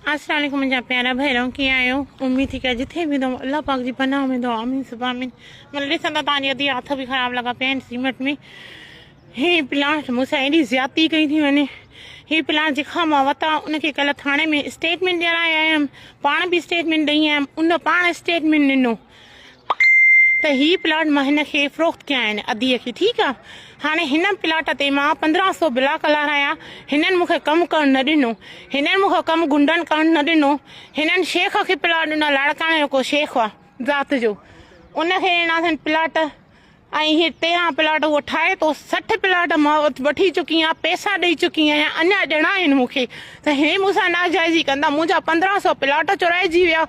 अस्सलाम वालेकुम मुंहिंजा प्यारा भेणो, कीअं आहियो? उम्मीद थी कयां जिथे बि अथव अल्लाह पाक जी पनाह में अथव। आमीन सुबह आमीन। मतलब ॾिसंदा तव्हांजी अधी हथ बि ख़राबु लॻा पिया आहिनि सीमेंट में। हीअ प्लांट मूंसां एॾी ज़्यादती कई थी वञे। हीअ प्लांट जेका मां वरिता उनखे कल्ह थाणे में स्टेटमेंट ॾियणु आई आयमि, पाण बि स्टेटमेंट ॾेई आयमि, उन पाण स्टेटमेंट ॾिनो त हीअ प्लाट मां हिनखे फ़रोख़्त कया आहिनि अधीअ खे। ठीकु आहे, हाणे हिन प्लाट ते मां 1500 ब्लॉक लाराया। हिननि मूंखे कमु करणु न ॾिनो, हिननि मूंखे कमु गुंडनि करणु न ॾिनो। हिननि शेख खे प्लाट ॾिनो, लाड़काणे जो को शेख आहे ज़ात जो, उनखे ॾिना अथनि प्लाट। ऐं हीअ 13 प्लाट उहो ठाहे थो। 60 प्लाट मां वठी चुकी आहियां, पैसा ॾेई चुकी आहियां, अञा ॾियणा आहिनि मूंखे। त हे मूंसां नाजाइज़ी कंदा। मुंहिंजा 1500 प्लाट चुराइजी विया,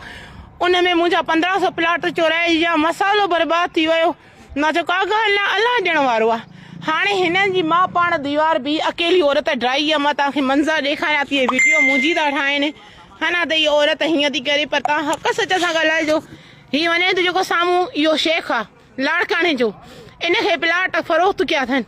उन में मुंहिंजा 1500 प्लाट चुराइजी विया, मसालो बर्बाद थी वियो। मां चयो का ॻाल्हि न, अलाह ॾियण वारो आहे। हाणे हिननि जी मां पाण दीवार बि अकेली औरत ड्राई आहे। मां तव्हांखे मंज़र ॾेखारियां थी, वीडियो मुंहिंजी था ठाहिनि है न। त इहा औरत हीअं थी करे, पर तव्हां हक़ सच सां ॻाल्हाइजो। हीअ वञे थो जेको साम्हूं इहो शेख आहे लाड़काणे जो, इनखे प्लाट फ़रोख़्त कया अथनि।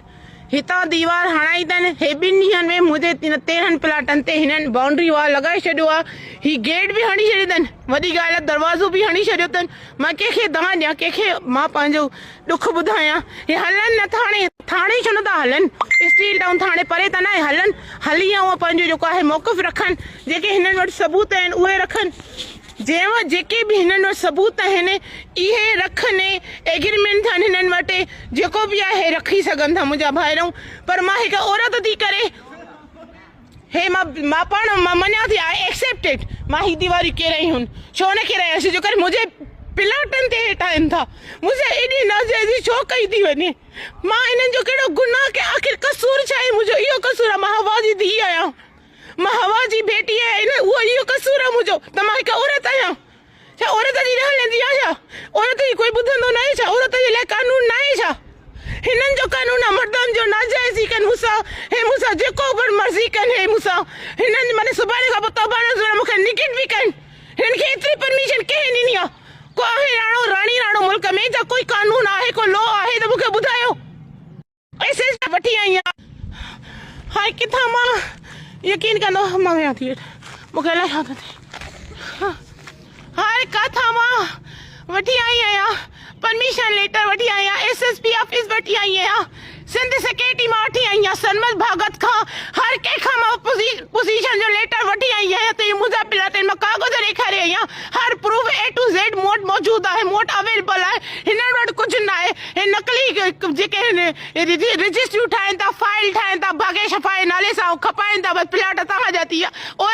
हितां दीवार हणाई अथनि। हे 2 ॾींहंनि में मुंहिंजे 13 प्लाटनि ते हिननि बाउंड्री वॉल लॻाए छॾियो आहे। हीअ गेट बि हणी छॾियो अथनि, वॾी ॻाल्हि आहे दरवाज़ो बि हणी छॾियो अथनि। मां कंहिंखे दवा ॾियां, कंहिंखे मां पंहिंजो ॾुख ॿुधायां? हे हलनि नथा। थाणे छो नथा हलनि? स्टील टाउन थाणे परे त न आहे, हलनि। हली ऐं पंहिंजो जेको आहे मौक़िफ़ रखनि, जेके हिननि वटि सबूत आहिनि उहे रखनि। जंहिं वटि जेके बि हिननि वटि सबूत आहिनि इहे रखनि। एग्रीमेंट अथनि हिननि वटि, जेको बि आहे रखी सघनि था मुंहिंजा भाइरूं। पर मां हिकु औरत थी करे हे मां पाण मञा थी, आई एक्सेप्टेड। मां ही दीवारी किराई हुन, छो न किरायसि? जो करे मुंहिंजे प्लाटनि ते ठाहिनि था। मुंहिंजे एॾी नाजाइज़ी छो कई थी वञे? मां इन्हनि जो कहिड़ो गुनाह कयां? आख़िर कसूर छा आहे मुंहिंजो? इहो कसूर आहे? मां हवा जी धीउ आहियां, मां हवा जी बेटी आहियां, उहो इहो कसूर आहे मुंहिंजो? त मां हिकु औरत आहियां, छा औरत जी न हलंदी आहे छा? औरत जी कोई ॿुधंदो न आहे छा? औरत जे लाइ कानून न आहे छा? हिननि जो कानून आहे मर्दनि जो नाजाइज़ी कनि मूंसां। हे मूंसां जेको बि मर्ज़ी कनि, हे मूंसां हिननि माने सुभाणे खां पोइ तबाह मूंखे निकिट बि कनि। हिननि खे एतिरी परमिशन कंहिं ॾिनी आहे? को आहे राणो राणी राणो मुल्क में? जा कोई कानून आहे, को लॉ आहे त मूंखे ॿुधायो। पैसे वठी आई आहियां। हाणे किथां मां यकीन कंदो, मां विया थी मूंखे अलाए छा थो थिए। हाणे किथां मां वठी आई आहियां, परमिशन लेटर वठी आई आहियां, SSP ऑफिस वठी आई आहियां, सिंध सेक्रेटरी मां वठी आई आहियां, सनमल भागत खां, हर कंहिंखां मां पोजीशन जो लेटर वठी आई आहियां। त इहे मुंहिंजा प्लाट मां कागज़ ॾेखारे आई आहियां, हर प्रूफ A to Z मूं वटि मौजूदु आहे, मूं वटि अवेलेबल आहे। हिननि वटि कुझु न आहे। हे नकली जेके रजिस्ट्रियूं ठाहिनि था, फाइल ठाहिनि था, भागे शफ़ाए नाले सां खपाइनि था, बसि प्लाट तव्हांजा थी विया। और